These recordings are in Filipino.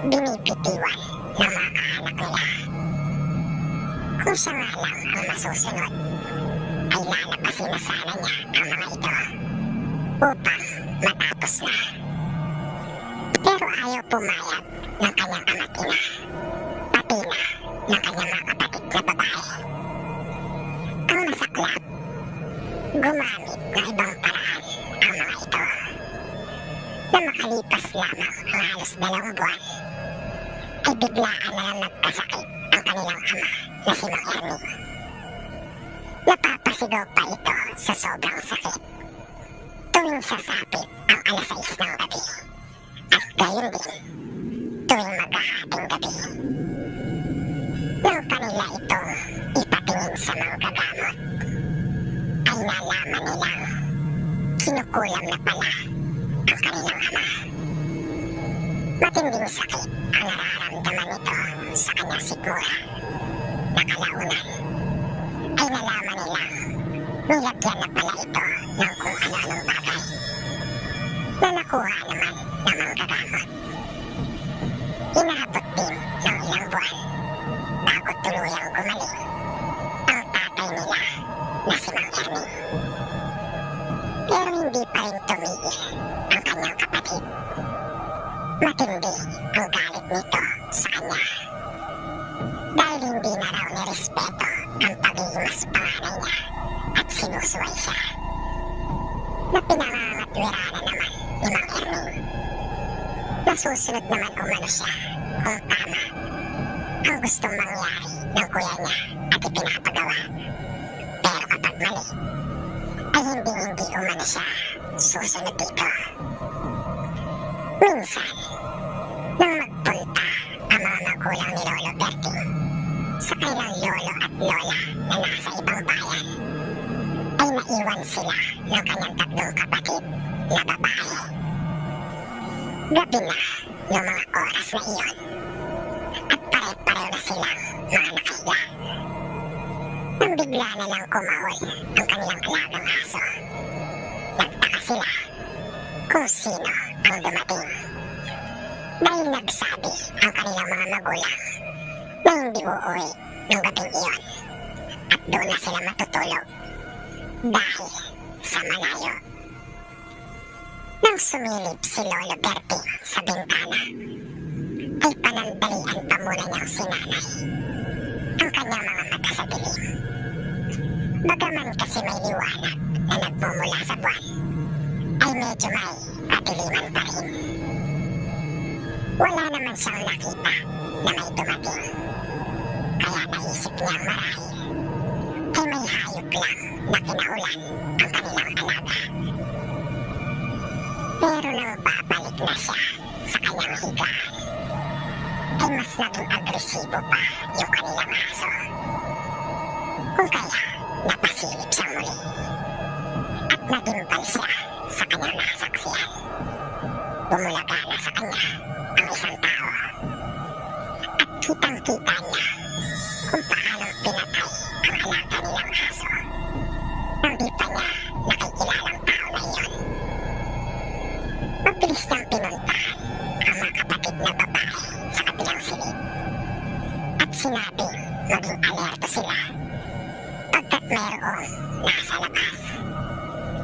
binibitiwan ng mga kaanak nila. Kung siya nga lang ang masusunod, ay lalabasin na sana niya ang mga ito upang matapos na. Pero ayaw pumayag ng kanyang ama't ina, pati na ng kanyang mga kapatid na babae. Ang masaklap, gumamit ng ibang paraan ang mga ito, na makalipas lamang ang halos 2 buwan, ay biglaan na lang nagkasakit ang kanilang ama na si Mang Ernie. Napapasigaw pa ito sa sobrang sakit tuwing sasapit ang 6:00 ng gabi, at gayon din tuwing maghahating gabi. Nang kanila itong ipatingin sa manggagamot, ay nalaman nilang kinukulam na pala ang kanilang ama. Matinding sakit ang nararamdaman nito sa kanyang sikmura, na kalaunan ay nalaman nilang nilagyan na pala ito ng kung ano-anong bagay na nakuha naman ng manggagamot. Inaabot din ng ilang buwan bago tuluyang gumaling ang tatay nila na si Mang Ernie. Pero hindi pa rin tumigil ang kanyang kapatid. Matindi ang galit nito sa kanya, dahil hindi na raw nirespeto ang pagiging mas panganay niya at sinusuway siya, na pinangangatwiranan naman ni Mang Ernie. Nasusunod naman umano siya kung tama ang gustong mangyari ng kuya niya at ipinapagawa. Pero kapag mali, ay hindi umano siya susunod dito. Minsan, nang magpunta ang mga magulang ni Lolo Berting sa kanilang lolo at lola na nasa ibang bayan, ay naiwan sila ng kanyang 3 kapatid na babae. Gabi na ng mga oras na iyon, at pare-pareho na silang mga nakahiga, nang bigla na lang kumahol ang kanilang alagang aso. Nagtaka sila kung sino ang dumating, dahil nagsabi ang kanilang mga magulang na hindi uuwi ng gabing iyon, at doon na sila matutulog dahil sa malayo. Nang sumilip si Lolo Berting sa bintana, ay panandalian pa muna niyang sinanay ang kanyang mga mata sa dilim. Bagaman kasi may liwanag na nagmumula sa buwan, ay medyo may kadiliman pa rin. Wala naman siyang nakita na may dumating, kaya naisip niyang marahil ay may hayop lang na kinaulan ang kanilang alaga. Pero nang babalik na siya sa kanyang higaan, ay mas naging agresibo pa yung kanilang aso. Kung kaya napasilip siyang muli, at nagimbal siya sa kanyang nasaksiyan. Bumulaga na sa kanya ang isang tao, at kitang-kita niya kung paano pinatay ang alaga nilang aso, nang di pa niya nakikilalang tao na iyon. Mabilis niyang pinuntahan ang mga kapatid na babae sa kabilang silid, at sinabing maging alerto sila pagkat mayroong nasa labas,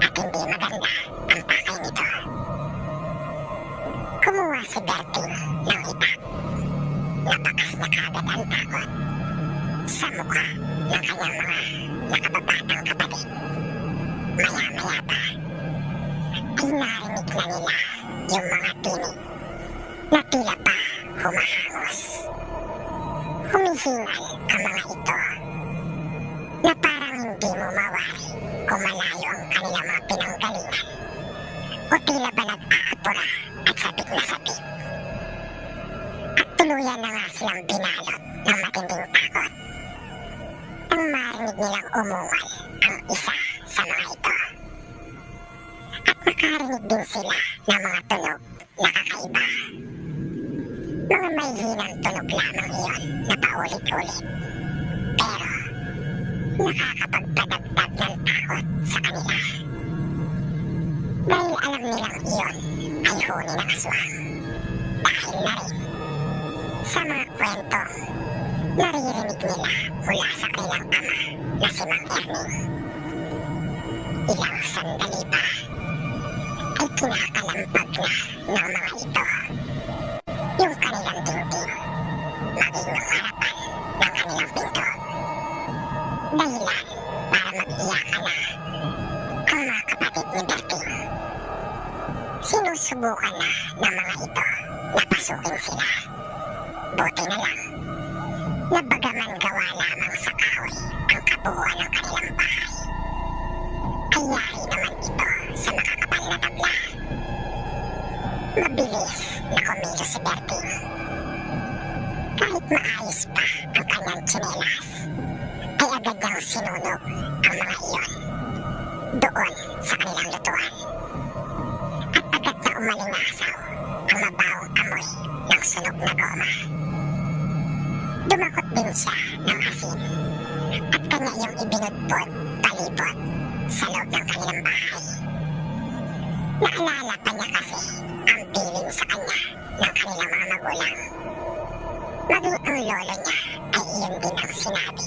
at hindi maganda ang pakay nito. Kumuha si Berting ng itak, nabakas na kagad ang takot sa mukha ng kanyang mga nakababatang kapatid. Maya-maya pa, ay narinig na nila yung mga tinig na tila pa humahangos. Humihingal ang mga ito, na parang hindi mo mawari kung malayo ang kanilang mga pinanggalingan, o tila ba nag-aapura at sabik na sabik. At tuluyan na nga silang binalot ng matinding takot nang marinig nilang umungal ang isa sa mga ito. At makarinig din sila ng mga tunog na kakaiba. Mga may hinang tunog lamang iyon na paulit-ulit, pero nakakapagpadagdag ng takot sa kanila, dahil alam nilang iyon ay huni ng aswang, dahil na rin Sa mga kwento, naririnig nila mula sa kanilang ama na si Mang Erning. Ilang sandali pa ay kinakalampag na ng mga ito yung kanilang dingding, maging ng harapan ng kanilang pinto. Dahilan para mag-iyakan na ang mga kapatid ni Berting. Sinusubukan na ng mga ito na pasukin sila. Buti na lang na bagaman gawa lamang sa kahoy ang kabuuan ng kanilang bahay, ay yari naman ito sa makakapal na tabla. Mabilis na kumilos si Berting. Kahit maayos pa ang kanyang tsinelas, ay agad niyang sinunog ang mga iyon doon sa kanilang lutuan. At agad na umalingasaw ang mabawang amoy ng sunog na goma. Dumakot din siya ng asin at kanya iyong ibinudbod palibot sa loob ng kanilang bahay. Naalala pa niya kasi ang piling sa kanya ng kanilang mga magulang. Maging ang lolo niya ay iyon din ang sinabi